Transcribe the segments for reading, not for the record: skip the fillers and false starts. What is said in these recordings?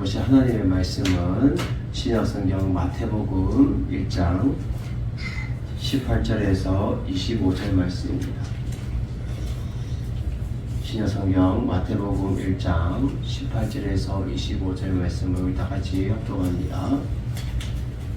보실 하나님의 말씀은 신약성경 마태복음 1장 18절에서 25절 말씀입니다. 신약성경 마태복음 1장 18절에서 25절 말씀을 다 같이 합독합니다.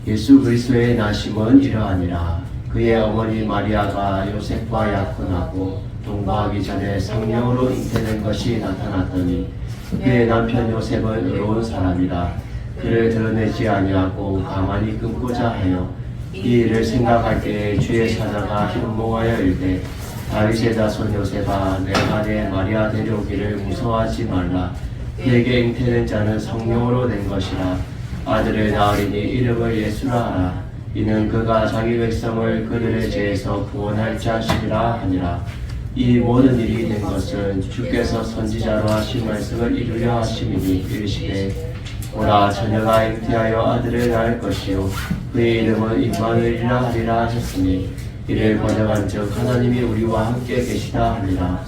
예수 그리스도의 나심은 이러하니라. 그의 어머니 마리아가 요셉과 약혼하고 동거하기 전에 성령으로 잉태된 것이 나타났더니 그의 남편 요셉은 의로운 사람이라 그를 드러내지 아니하고 가만히 끊고자 하여 이 일을 생각할 때에 주의 사자가 현몽하여 이르되 다윗의 자손 요셉아 내 아내 마리아 데려오기를 무서워하지 말라. 그에게 잉태된 자는 성령으로 된 것이라. 아들을 낳으리니 이름을 예수라 하라. 이는 그가 자기 백성을 그들의 죄에서 구원할 자시리라 하니라. 이 모든 일이 된 것은 주께서 선지자로 하신 말씀을 이루려 하심이니 이르시되 오라 처녀가 잉태하여 아들을 낳을 것이요 그의 이름은 임마누엘이라 하리라 하셨으니 이를 번역한즉 하나님이 우리와 함께 계시다 하니라.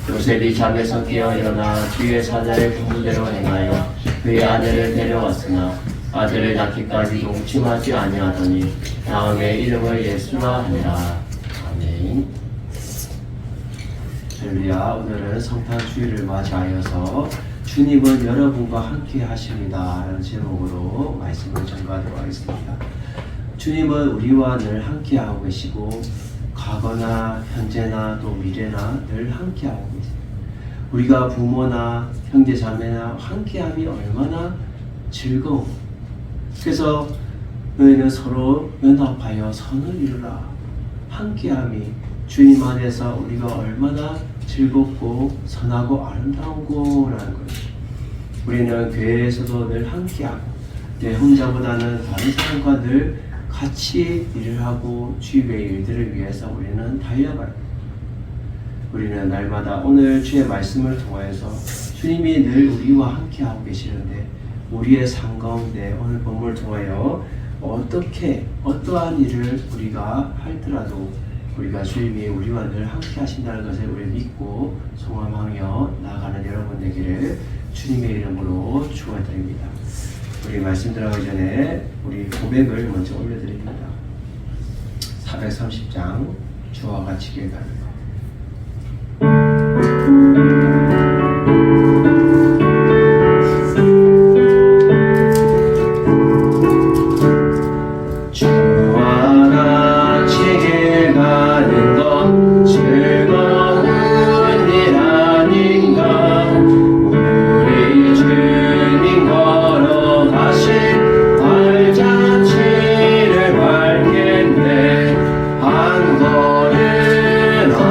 요셉이 잠에서 깨어 일어나 주의 사자의 분부대로 행하여 그의 아내를 데려왔으나 아들을 낳기까지 동침하지 아니하더니 다음에 이름을 예수라 하니라. 아멘. 할렐루야. 오늘은 성탄 주일을 맞이하여서 주님은 여러분과 함께 하십니다 라는 제목으로 말씀을 전가하도록 하겠습니다. 주님은 우리와 늘 함께하고 계시고 과거나 현재나 또 미래나 늘 함께하고 계십니다. 우리가 부모나 형제자매나 함께함이 얼마나 즐거워. 그래서 너희는 서로 연합하여 선을 이루라. 함께함이 주님 안에서 우리가 얼마나 즐겁고 선하고 아름다운고라는 것이죠. 우리는 교회에서도 늘 함께하고 내 혼자보다는 다른 사람과 늘 같이 일을 하고 주의 일들을 위해서 우리는 달려가요. 우리는 날마다 오늘 주의 말씀을 통하여서 주님이 늘 우리와 함께하고 계시는데 우리의 삶 가운데 오늘 본문을 통하여 어떠한 일을 우리가 할더라도 우리가 주님이 우리와 늘 함께 하신다는 것을 우리 믿고 소망하며 나아가는 여러분 되기를 주님의 이름으로 축원드립니다. 우리 말씀 들어가기 전에 우리 고백을 먼저 올려드립니다. 430장 주와 같이 기도합니다. 한 걸음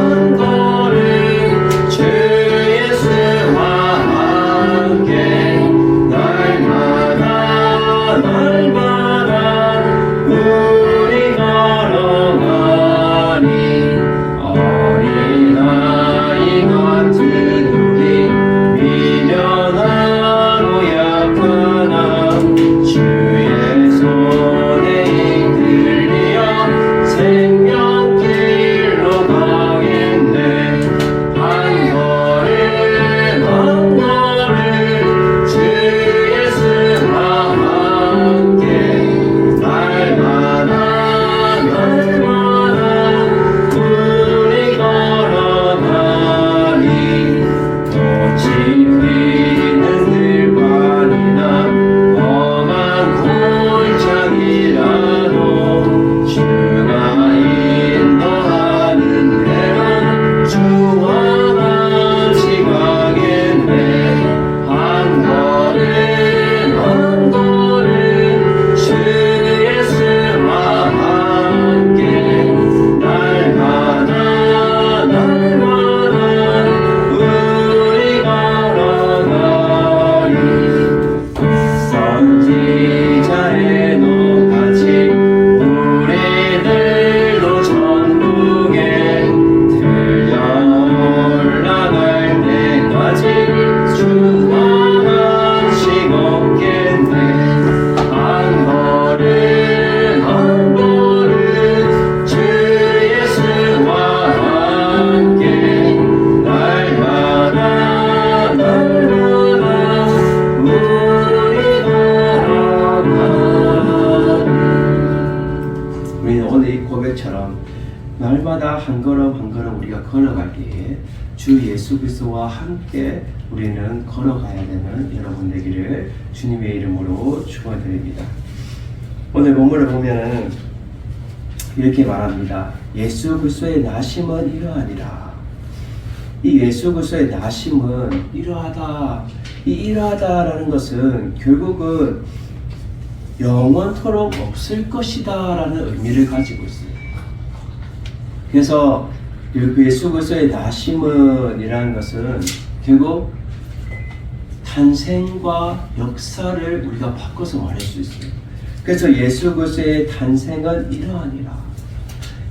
날마다 한 걸음 한 걸음 우리가 걸어가기에 주 예수 그리스도와 함께 우리는 걸어가야 되는 여러분 되기를 주님의 이름으로 축원드립니다. 오늘 본문을 보면은 이렇게 말합니다. 예수 그리스도의 나심은 이러하니라. 이 예수 그리스도의 나심은 이러하다. 이 이러하다라는 것은 결국은 영원토록 없을 것이다 라는 의미를 가지고 있어요. 그래서 예수 그리스도의 나심은 이라는 것은 결국 탄생과 역사를 우리가 바꿔서 말할 수 있어요. 그래서 예수 그리스도의 탄생은 이러하니라.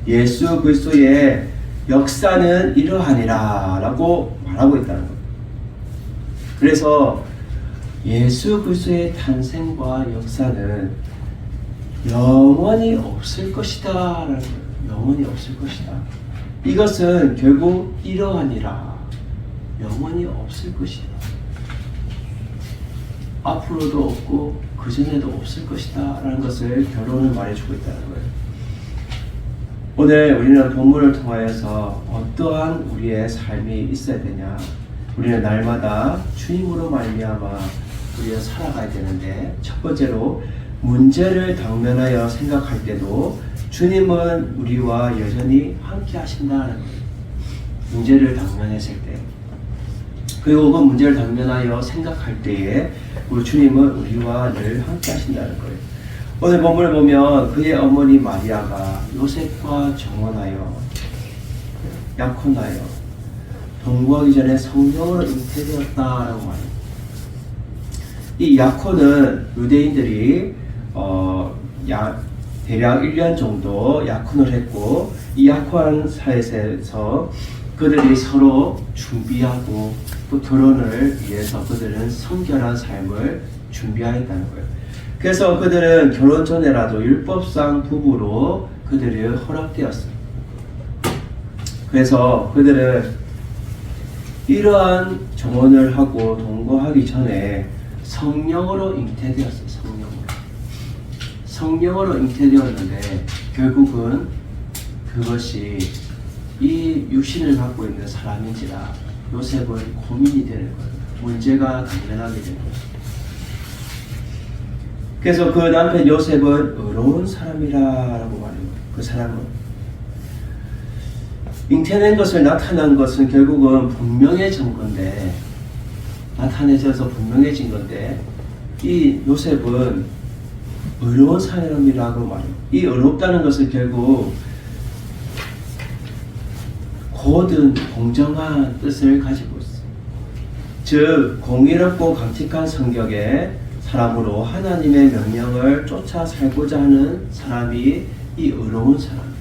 예수 그리스도의 역사는 이러하니라 라고 말하고 있다는 거예요. 그래서 예수 그리스도의 탄생과 역사는 영원히 없을 것이다 라는 거예요. 영원히 없을 것이다. 이것은 결국 이러하니라. 영원히 없을 것이다. 앞으로도 없고 그전에도 없을 것이다 라는 것을 결론을 말해주고 있다는 거예요. 오늘 우리는 본문을 통하여서 어떠한 우리의 삶이 있어야 되냐. 우리는 날마다 주님으로 말미암아 우리가 살아가야 되는데, 첫 번째로 문제를 당면하여 생각할 때도 주님은 우리와 여전히 함께 하신다는 거예요. 문제를 당면했을 때, 그리고 그 문제를 당면하여 생각할 때에 우리 주님은 우리와 늘 함께 하신다는 거예요. 오늘 본문을 보면 그의 어머니 마리아가 요셉과 정혼하여 약혼하여 동거하기 전에 성령으로 잉태되었다라고 말합니다. 이 약혼은 유대인들이 대략 1년 정도 약혼을 했고, 이 약혼 사이에서 그들이 서로 준비하고 또 결혼을 위해서 그들은 성결한 삶을 준비하였다는 거예요. 그래서 그들은 결혼 전에라도 율법상 부부로 그들이 허락되었어요. 그래서 그들은 이러한 정혼을 하고 동거하기 전에 성령으로 잉태되었어요. 성령으로 잉태되었는데 결국은 그것이 이 육신을 갖고 있는 사람인지라 요셉은 고민이 되는 거예요. 문제가 당면하게 되는 거예요. 그래서 그 남편 요셉은 의로운 사람이라고 말해요. 그 사람은 잉태된 것을 나타난 것은 결국은 분명해진 건데, 나타내져서 분명해진 건데, 이 요셉은 의로운 사람이라고 말해요. 이 의롭다는 것은 결국 고든 공정한 뜻을 가지고 있어요. 즉 공의롭고 강직한 성격의 사람으로 하나님의 명령을 쫓아 살고자 하는 사람이 이 의로운 사람이에요.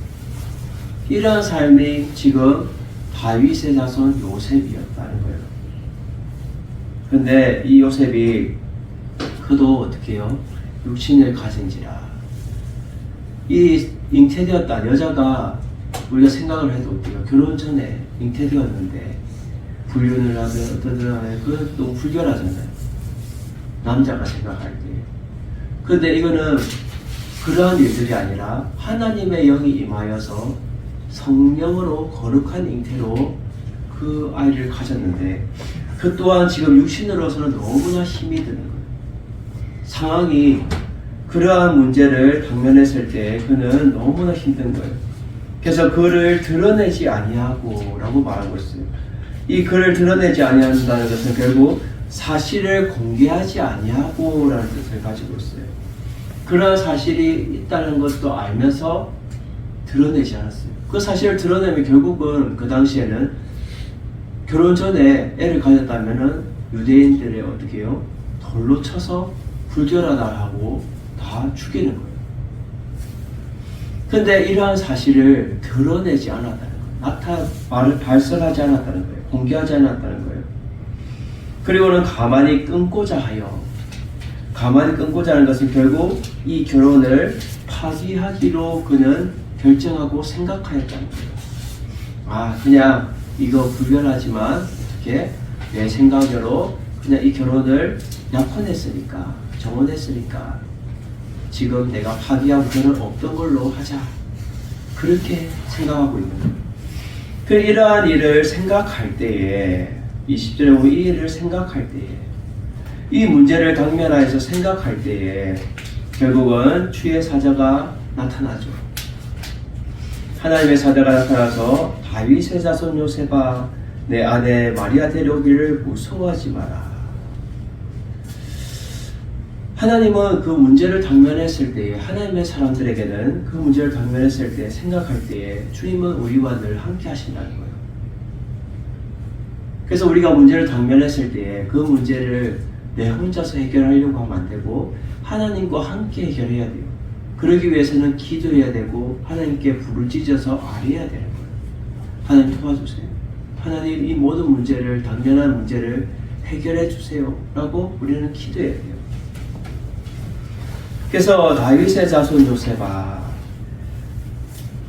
이러한 삶이 지금 다윗의 자손 요셉이었다는 거예요. 그런데 이 요셉이 그도 어떻게 해요? 육신을 가진지라. 이 잉태되었다 여자가 우리가 생각을 해도 어때요? 결혼 전에 잉태되었는데 불륜을 하면 어떠든 하면 그건 너무 불결하잖아요. 남자가 생각할 때. 그런데 이거는 그러한 일들이 아니라 하나님의 영이 임하여서 성령으로 거룩한 잉태로 그 아이를 가졌는데, 그 또한 지금 육신으로서는 너무나 힘이 드는 거예요. 상황이 그러한 문제를 당면했을 때 그는 너무나 힘든 거예요. 그래서 그를 드러내지 아니하고 라고 말하고 있어요. 이 그를 드러내지 아니한다는 것은 결국 사실을 공개하지 아니하고 라는 뜻을 가지고 있어요. 그러한 사실이 있다는 것도 알면서 드러내지 않았어요. 그 사실을 드러내면 결국은 그 당시에는 결혼 전에 애를 가졌다면은 유대인들의 어떻게 해요? 돌로 쳐서 불결하다 하고 다 죽이는 거예요. 근데 이러한 사실을 드러내지 않았다는 거예요. 발설하지 않았다는 거예요. 공개하지 않았다는 거예요. 그리고는 가만히 끊고자 하는 것은 결국 이 결혼을 파기하기로 그는 결정하고 생각하였다는 거예요. 그냥 이거 불결하지만 어떻게 내 생각으로 그냥 이 결혼을 약혼했으니까, 정혼했으니까 지금 내가 파기하고 결혼 없던 걸로 하자. 그렇게 생각하고 있는 거예요. 그 이러한 일을 생각할 때에 20절에 보면 이 일을 생각할 때에 이 문제를 당면하여서 생각할 때에 결국은 주의 사자가 나타나죠. 하나님의 사자가 나타나서 다윗의 자손 요셉아 내 아내 마리아 데려오기를 무서워하지 마라. 하나님은 그 문제를 당면했을 때에 하나님의 사람들에게는 그 문제를 당면했을 때 생각할 때에 주님은 우리와 늘 함께 하신다는 거예요. 그래서 우리가 문제를 당면했을 때에 그 문제를 내 혼자서 해결하려고 하면 안 되고 하나님과 함께 해결해야 돼요. 그러기 위해서는 기도해야 되고 하나님께 불을 찢어서 아뢰야 되는 거예요. 하나님 도와주세요. 하나님 이 모든 문제를 당면한 문제를 해결해 주세요 라고 우리는 기도해야 돼요. 그래서 다윗의 자손 요셉아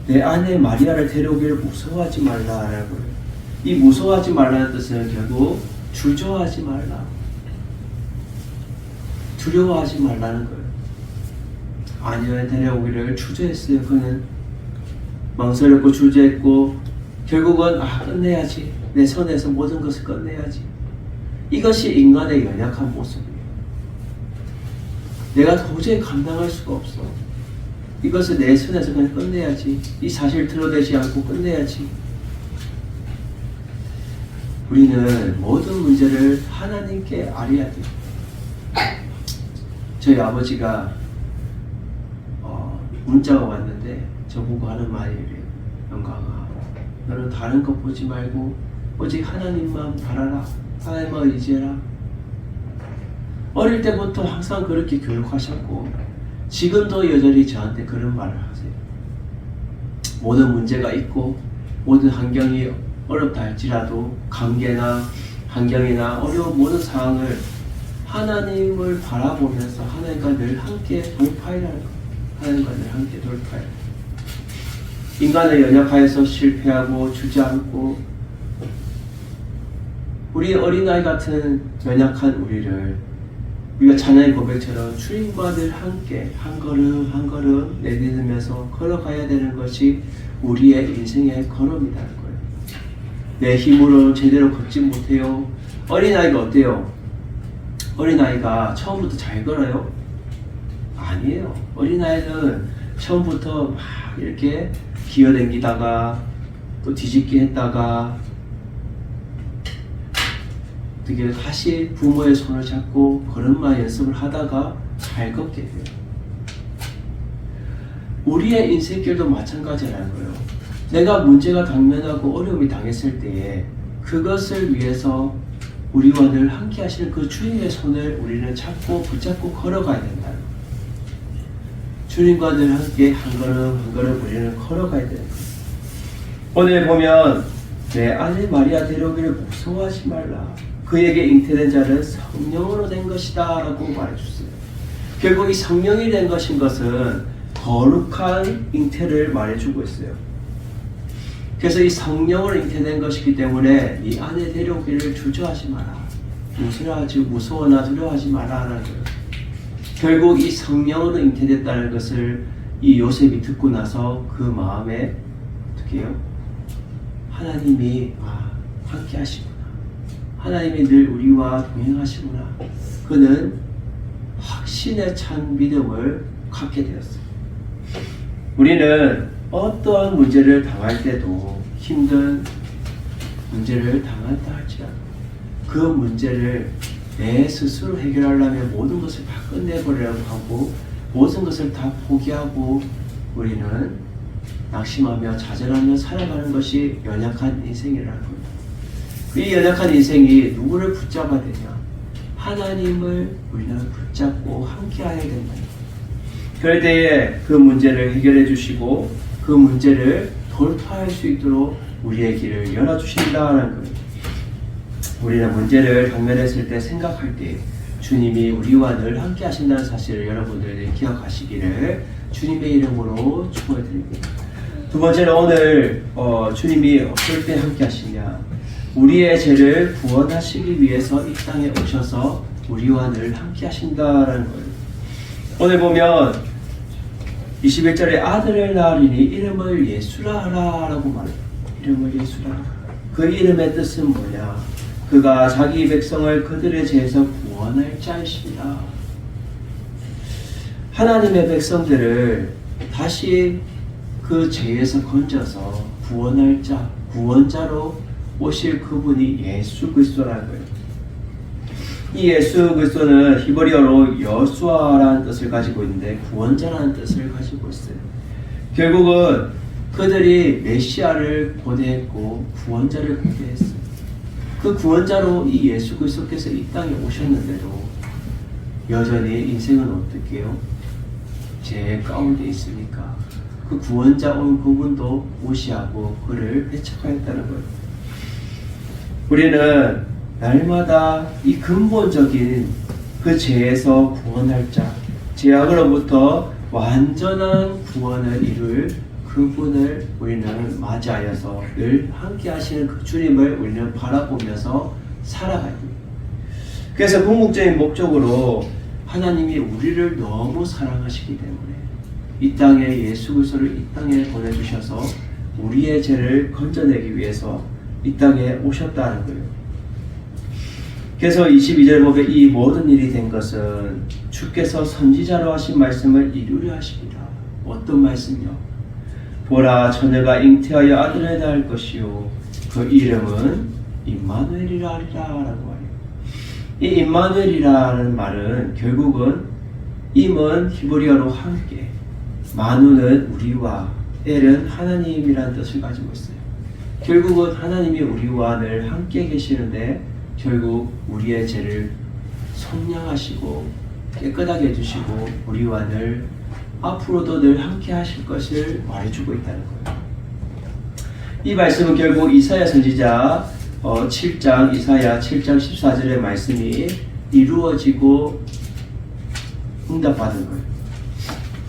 내 아내 마리아를 데려오기를 무서워하지 말라라고. 이 무서워하지 말라는 뜻은 결국 주저하지 말라, 두려워하지 말라는 거예요. 아내를 데려오기를 주저했어요. 그는 망설였고 주저했고 결국은 끝내야지, 내 손에서 모든 것을 끝내야지. 이것이 인간의 연약한 모습이에요. 내가 도저히 감당할 수가 없어. 이것을 내 손에서 그냥 끝내야지. 이 사실 드러내지 않고 끝내야지. 우리는 모든 문제를 하나님께 아뢰야 돼요. 저희 아버지가 문자가 왔는데 저보고 하는 말이에요. 영광아, 너는 다른 것 보지 말고 오직 하나님만 바라라. 하나님만 의지해라. 어릴 때부터 항상 그렇게 교육하셨고 지금도 여전히 저한테 그런 말을 하세요. 모든 문제가 있고 모든 환경이 어렵다 할지라도 관계나 환경이나 어려운 모든 상황을 하나님을 바라보면서 하나님과 늘 함께 돌파해라는 거예요. 하나님과 늘 함께 돌파해. 인간의 연약하여서 실패하고 주저앉고 우리 어린아이 같은 연약한 우리가 찬양의 고백처럼 주님과 늘 함께 한 걸음 한 걸음 내딛으면서 걸어가야 되는 것이 우리의 인생의 걸음이라는 거예요. 내 힘으로 제대로 걷지 못해요. 어린아이가 어때요? 어린아이가 처음부터 잘 걸어요? 아니에요. 어린아이는 처음부터 막 이렇게 기어다니다가 또 뒤집기 했다가 어떻게 다시 부모의 손을 잡고 걸음마 연습을 하다가 잘 걷게 돼요. 우리의 인생길도 마찬가지라는 거예요. 내가 문제가 당면하고 어려움이 당했을 때에 그것을 위해서 우리와 늘 함께 하시는 그 주님의 손을 우리는 잡고 붙잡고 걸어가야 된다는 거예요. 주님과 늘 함께 한 걸음 한 걸음 우리는 걸어가야 되는 거예요. 오늘 보면 내 아내 마리아 데려오기를 무서워하지 말라. 그에게 잉태된 자는 성령으로 된 것이다 라고 말해줬어요. 결국 이 성령이 된 것인 것은 거룩한 잉태를 말해주고 있어요. 그래서 이 성령으로 잉태된 것이기 때문에 네 아내 데려오기를 주저하지 마라. 무서워나 두려워하지 마라 라는 거예요. 결국 이 성령으로 잉태됐다는 것을 이 요셉이 듣고 나서 그 마음에 어떻게 해요? 하나님이 함께 하시구나. 하나님이 늘 우리와 동행하시구나. 그는 확신에 찬 믿음을 갖게 되었어요. 우리는 어떠한 문제를 당할 때도 힘든 문제를 당한다 할지라도 그 문제를 내 스스로 해결하려면 모든 것을 다 끝내버리려고 하고 모든 것을 다 포기하고 우리는 낙심하며 좌절하며 살아가는 것이 연약한 인생이라는 겁니다. 이 연약한 인생이 누구를 붙잡아야 되냐? 하나님을 우리는 붙잡고 함께 해야 된다. 그럴 때에 그 문제를 해결해 주시고 그 문제를 돌파할 수 있도록 우리의 길을 열어주신다는 거예요. 우리는 문제를 당면했을 때 생각할 때 주님이 우리와 늘 함께 하신다는 사실을 여러분들이 기억하시기를 주님의 이름으로 축원해 드립니다. 두 번째는 오늘 주님이 어떨 때 함께 하시냐? 우리의 죄를 구원하시기 위해서 이 땅에 오셔서 우리와 늘 함께 하신다는 거예요. 오늘 보면 21절에 아들을 낳으리니 이름을 예수라 하라 라고 말해요. 이름을 예수라 하라. 그 이름의 뜻은 뭐냐? 그가 자기 백성을 그들의 죄에서 구원할 자이십니다. 하나님의 백성들을 다시 그 죄에서 건져서 구원할 자, 구원자로 오실 그분이 예수 그리스도라는 거예요. 이 예수 그리스도는 히브리어로 여수아라는 뜻을 가지고 있는데 구원자라는 뜻을 가지고 있어요. 결국은 그들이 메시아를 고대했고 구원자를 고대했어요. 그 구원자로 이 예수 그리스도께서 이 땅에 오셨는데도 여전히 인생은 어떻게 해요? 죄 가운데 있으니까 그 구원자 온 그분도 무시하고 그를 배척하였다는 거예요. 우리는 날마다 이 근본적인 그 죄에서 구원할 자, 죄악으로부터 완전한 구원을 이룰 그분을 우리는 맞이하여서 늘 함께 하시는 그 주님을 우리는 바라보면서 살아가야 됩니다. 그래서 궁극적인 목적으로 하나님이 우리를 너무 사랑하시기 때문에 이 땅에 예수 그리스도를 이 땅에 보내주셔서 우리의 죄를 건져내기 위해서 이 땅에 오셨다는 거예요. 그래서 22절 보면 이 모든 일이 된 것은 주께서 선지자로 하신 말씀을 이루려 하십니다. 어떤 말씀이요? 보라 처녀가 잉태하여 아들을 낳을 것이요 그 이름은 임마누엘이라 하리라 라고 하요. 이 임마누엘이라는 말은 결국은 임은 히브리어로 함께, 마누는 우리와, 엘은 하나님이라는 뜻을 가지고 있어요. 결국은 하나님이 우리와 늘 함께 계시는데 결국 우리의 죄를 속량하시고 깨끗하게 해주시고 우리와 늘 앞으로도 늘 함께 하실 것을 말해주고 있다는 거예요. 이 말씀은 결국 이사야 선지자 7장 이사야 7장 14절의 말씀이 이루어지고 응답받은 거예요.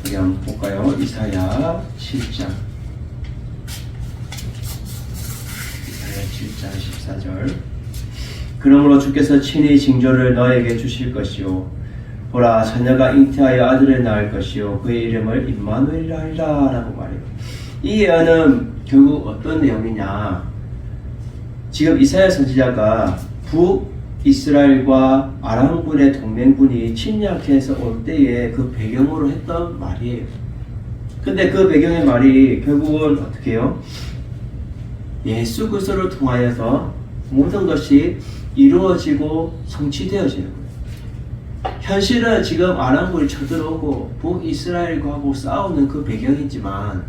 우리 한번 볼까요? 이사야 7장 14절. 그러므로 주께서 친히 징조를 너에게 주실 것이요 보라 처녀가 잉태하여 아들을 낳을 것이요 그의 이름을 임마누엘이라 하리라 라고 말해요. 이 예언은 결국 어떤 내용이냐? 지금 이사야 선지자가 북이스라엘과 아람군의 동맹군이 침략해서 올 때에 그 배경으로 했던 말이에요. 근데 그 배경의 말이 결국은 어떻게 해요? 예수 그리스도를 통하여서 모든 것이 이루어지고 성취되어지는 거예요. 현실은 지금 아람군이 쳐들어오고 북이스라엘과하고 싸우는 그 배경이지만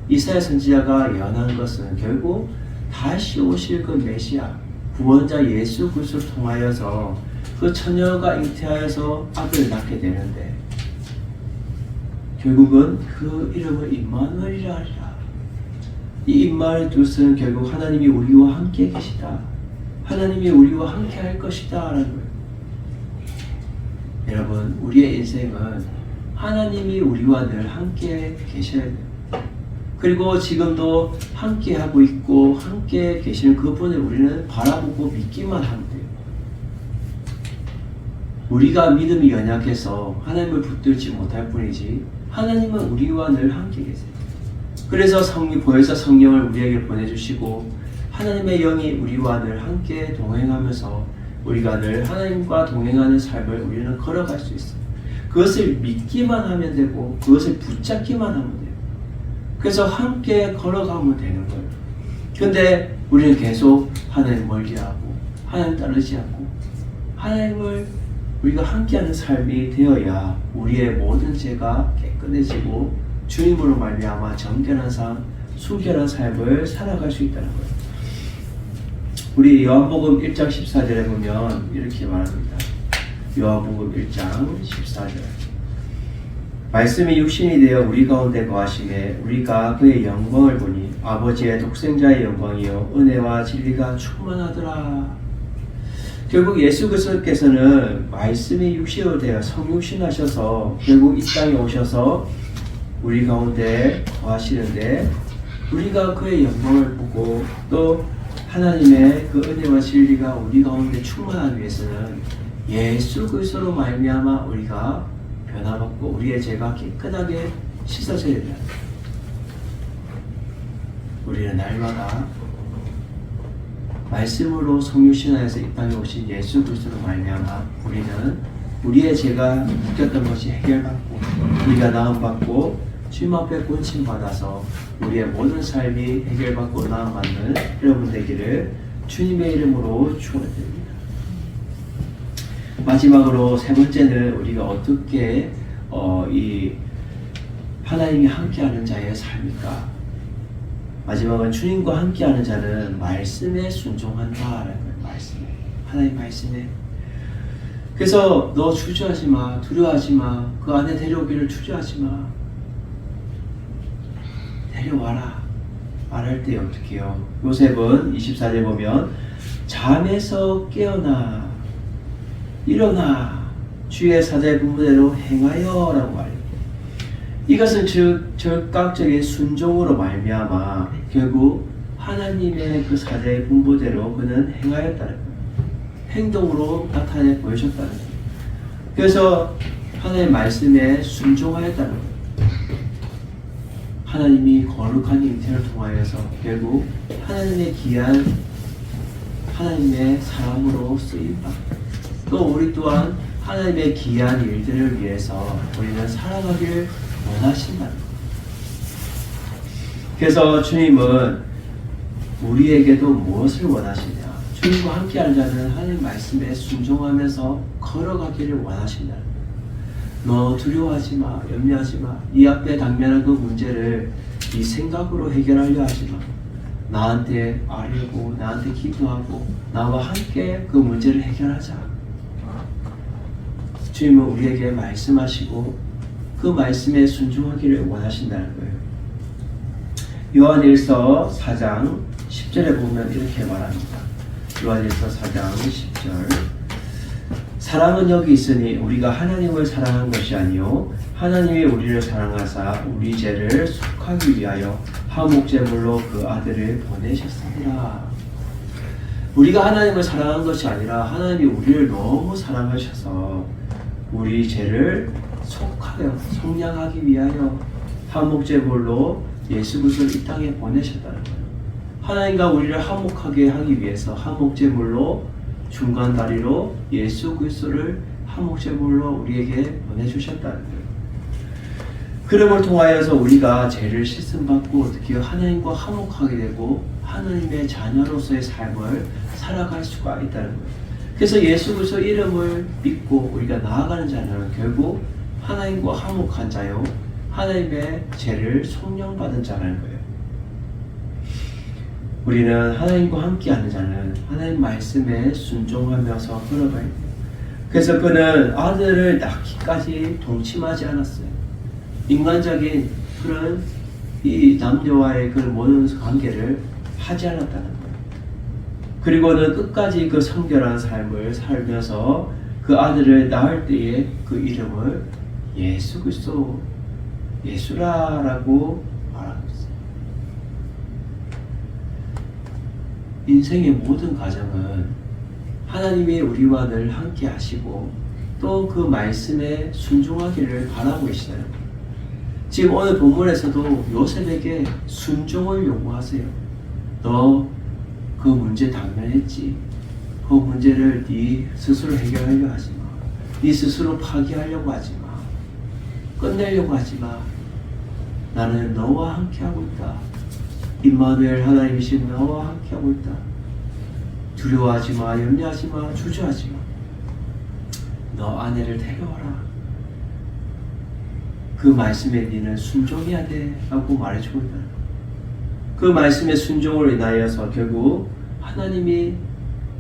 이사야 선지자가 예언한 것은 결국 다시 오실 그 메시아 구원자 예수 그리스도를 통하여서 그 처녀가 잉태하여서 아들을 낳게 되는데 결국은 그 이름을 임마누엘이라 하리라. 이 임마누엘 뜻은 결국 하나님이 우리와 함께 계시다. 하나님이 우리와 함께 할 것이다 라는 거예요. 여러분 우리의 인생은 하나님이 우리와 늘 함께 계셔야 돼요. 그리고 지금도 함께 하고 있고 함께 계시는 그분을 우리는 바라보고 믿기만 하면 돼요. 우리가 믿음이 연약해서 하나님을 붙들지 못할 뿐이지 하나님은 우리와 늘 함께 계세요. 그래서 보혜사 성령을 우리에게 보내주시고 하나님의 영이 우리와 늘 함께 동행하면서 우리가 늘 하나님과 동행하는 삶을 우리는 걸어갈 수 있어요. 그것을 믿기만 하면 되고 그것을 붙잡기만 하면 돼요. 그래서 함께 걸어가면 되는 거예요. 근데 우리는 계속 하나님 멀리하고 하나님 따르지 않고 하나님을 우리가 함께하는 삶이 되어야 우리의 모든 죄가 깨끗해지고 주님으로 말미암아 정결한 삶, 순결한 삶을 살아갈 수 있다는 거예요. 우리 요한복음 1장 14절에 보면 이렇게 말합니다. 요한복음 1장 14절. 말씀이 육신이 되어 우리 가운데 거하심에 우리가 그의 영광을 보니 아버지의 독생자의 영광이요 은혜와 진리가 충만하더라. 결국 예수 그리스도께서는 말씀이 육신으로 되어 성육신하셔서 결국 이 땅에 오셔서 우리 가운데 거하시는데 우리가 그의 영광을 보고 또 하나님의 그 은혜와 진리가 우리 가운데 충만하기 위해서는 예수 그리스도로 말미암아 우리가 변화받고 우리의 죄가 깨끗하게 씻어져야 돼요. 우리는 날마다 말씀으로 성육신하여서 이 땅에 오신 예수 그리스도로 말미암아 우리는 우리의 죄가 묶였던 것이 해결받고 우리가 나음받고 주님 앞에 고침받아서 우리의 모든 삶이 해결받고 나음받는 여러분 되기를 주님의 이름으로 축원드립니다. 마지막으로 세 번째는 우리가 어떻게 이 하나님이 함께하는 자의 삶일까? 마지막은 주님과 함께하는 자는 말씀에 순종한다라는 거예요. 말씀에, 하나님 말씀에. 그래서 너 주저하지 마, 두려워하지 마, 그 안에 데려오기를 주저하지 마. 데려와라. 말할 때 어떻게 해요? 요셉은 24절 보면 잠에서 깨어나 일어나 주의 사자의 분부대로 행하여 라고 말해요. 이것은 즉 적극적인 순종으로 말미암아 결국 하나님의 그 사자의 분부대로 그는 행하였다는 거예요. 행동으로 나타내 보여줬다는 거예요. 그래서 하나님의 말씀에 순종하였다는 거예요. 하나님이 거룩한 잉태를 통하여서 결국 하나님의 귀한 하나님의 사람으로 쓰임받 또 우리 또한 하나님의 귀한 일들을 위해서 우리는 살아가길 원하신다는 거예요. 그래서 주님은 우리에게도 무엇을 원하시냐? 주님과 함께하는 자는 하나님 말씀에 순종하면서 걸어가기를 원하신다는 거예요. 너 두려워하지 마, 염려하지 마. 네 앞에 당면한 그 문제를 네 생각으로 해결하려 하지 마. 나한테 아뢰고 나한테 기도하고 나와 함께 그 문제를 해결하자. 주님은 우리에게 말씀하시고 그 말씀에 순종하기를 원하신다는 거예요. 요한일서 4장 10절에 보면 이렇게 말합니다. 요한일서 4장 10절 사랑은 여기 있으니 우리가 하나님을 사랑한 것이 아니요 하나님이 우리를 사랑하사 우리 죄를 속하기 위하여 화목제물로 그 아들을 보내셨습니다. 우리가 하나님을 사랑한 것이 아니라 하나님이 우리를 너무 사랑하셔서 우리 죄를 속하여 속량하기 위하여 화목제물로 예수 그리스도를 이 땅에 보내셨다는 거예요. 하나님과 우리를 화목하게 하기 위해서 화목제물로 중간 다리로 예수 그리스도를 화목제물로 우리에게 보내주셨다는 거예요. 그름을 통하여서 우리가 죄를 씻음받고 어떻게 하나님과 화목하게 되고 하나님의 자녀로서의 삶을 살아갈 수가 있다는 거예요. 그래서 예수 그리스도 이름을 믿고 우리가 나아가는 자는 결국 하나님과 화목한 자요 하나님의 죄를 속량받은 자라는 거예요. 우리는 하나님과 함께하는 자는 하나님 말씀에 순종하면서 걸어가야 돼요. 그래서 그는 아들을 낳기까지 동침하지 않았어요. 인간적인 그런 이 남녀와의 그 모든 관계를 하지 않았다는 거예요. 그리고는 끝까지 그 성결한 삶을 살면서 그 아들을 낳을 때에 그 이름을 예수 그리스도 예수라라고 말하고 있어요. 인생의 모든 과정은 하나님이 우리와 늘 함께 하시고 또 그 말씀에 순종하기를 바라고 계시다는 거예요. 지금 오늘 본문에서도 요셉에게 순종을 요구하세요. 너 그 문제 당면했지. 그 문제를 네 스스로 해결하려고 하지 마. 네 스스로 파기하려고 하지 마. 끝내려고 하지 마. 나는 너와 함께하고 있다. 임마누엘 하나님이신 너와 함께하고 있다. 두려워하지 마, 염려하지 마, 주저하지 마. 너 아내를 데려와라. 그 말씀에 네는 순종해야 돼 라고 말해주고 있다. 그 말씀의 순종으로 인하여서 결국 하나님이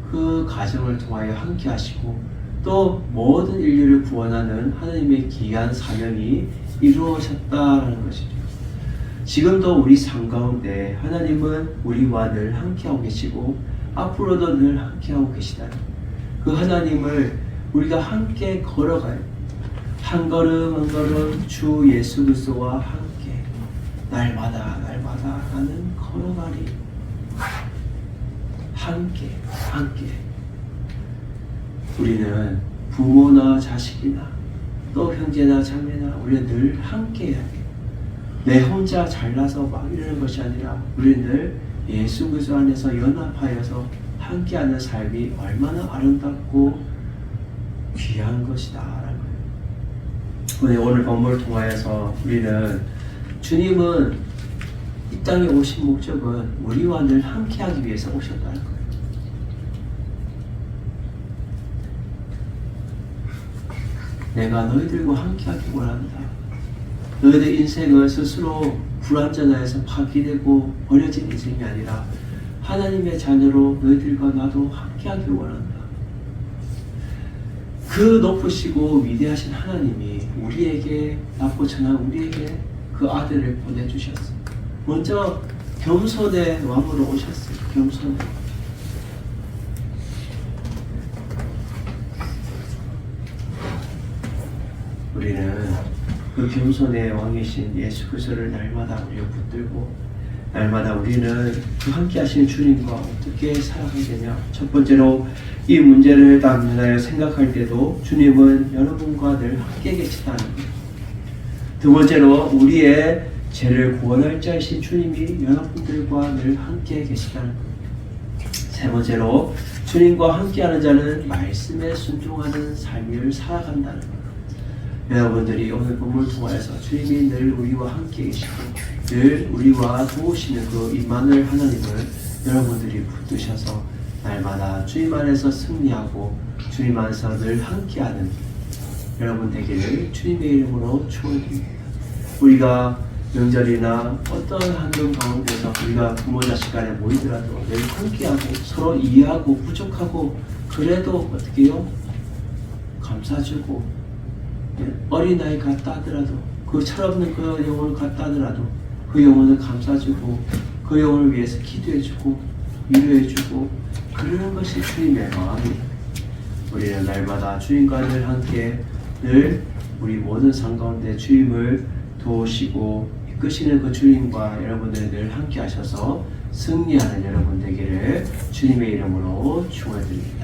그 가정을 통하여 함께 하시고 또 모든 인류를 구원하는 하나님의 귀한 사명이 이루어졌다라는 것이죠. 지금도 우리 삶 가운데 하나님은 우리와 늘 함께하고 계시고 앞으로도 늘 함께하고 계시다는 그 하나님을 우리가 함께 걸어가요. 한 걸음 한 걸음 주 예수 그리스도와 함께 날마다 나는 걸어가리. 함께 우리는 부모나 자식이나 또 형제나 자매나 우리는 늘 함께 해야 돼요. 내 혼자 잘나서 막 이러는 것이 아니라 우리는 늘 예수 그리스도 안에서 연합하여서 함께하는 삶이 얼마나 아름답고 귀한 것이다 라는 거예요. 오늘 본문을 통하여서 우리는 주님은 이 땅에 오신 목적은 우리와 늘 함께하기 위해서 오셨다는 거예요. 내가 너희들과 함께하기 원한다. 너희들 인생은 스스로 불완전하여서 파괴되고 버려진 인생이 아니라 하나님의 자녀로 너희들과 나도 함께하기 원한다. 그 높으시고 위대하신 하나님이 우리에게 낮고 천한 우리에게 그 아들을 보내주셨어요. 먼저 겸손의 왕으로 오셨어요. 겸손의 왕. 우리는 그 겸손의 왕이신 예수 그리스도를 날마다 우리가 붙들고 날마다 우리는 그 함께 하시는 주님과 어떻게 살아가게 되냐. 첫 번째로 이 문제를 당면하여 생각할 때도 주님은 여러분과 늘 함께 계시다는 거예요. 두 번째로 우리의 죄를 구원할 자이신 주님이 여러분들과 늘 함께 계시다는 거예요. 세 번째로 주님과 함께하는 자는 말씀에 순종하는 삶을 살아간다는 거예요. 여러분들이 오늘 본문을 통하여서 주님이 늘 우리와 함께 계시고 늘 우리와 도우시는 그 임마누엘 하나님을 여러분들이 붙드셔서 날마다 주님 안에서 승리하고 주님 안에서 늘 함께하는 여러분 되기를 주님의 이름으로 축원드립니다. 우리가 명절이나 어떤 환경 가운데서 우리가 부모 자식 간에 모이더라도 늘 함께하고 서로 이해하고 부족하고 그래도 어떻게 해요? 감싸주고 어린아이 같다 하더라도 그 철없는 그 영혼을 같다 하더라도 그 영혼을 감싸주고 그 영혼을 위해서 기도해주고 위로해주고 그러는 것이 주님의 마음이에요. 우리는 날마다 주님과 늘 함께 늘 우리 모든 삶 가운데 주님을 도우시고 이끄시는 그 주님과 여러분들 늘 함께 하셔서 승리하는 여러분 되기를 주님의 이름으로 축원드립니다.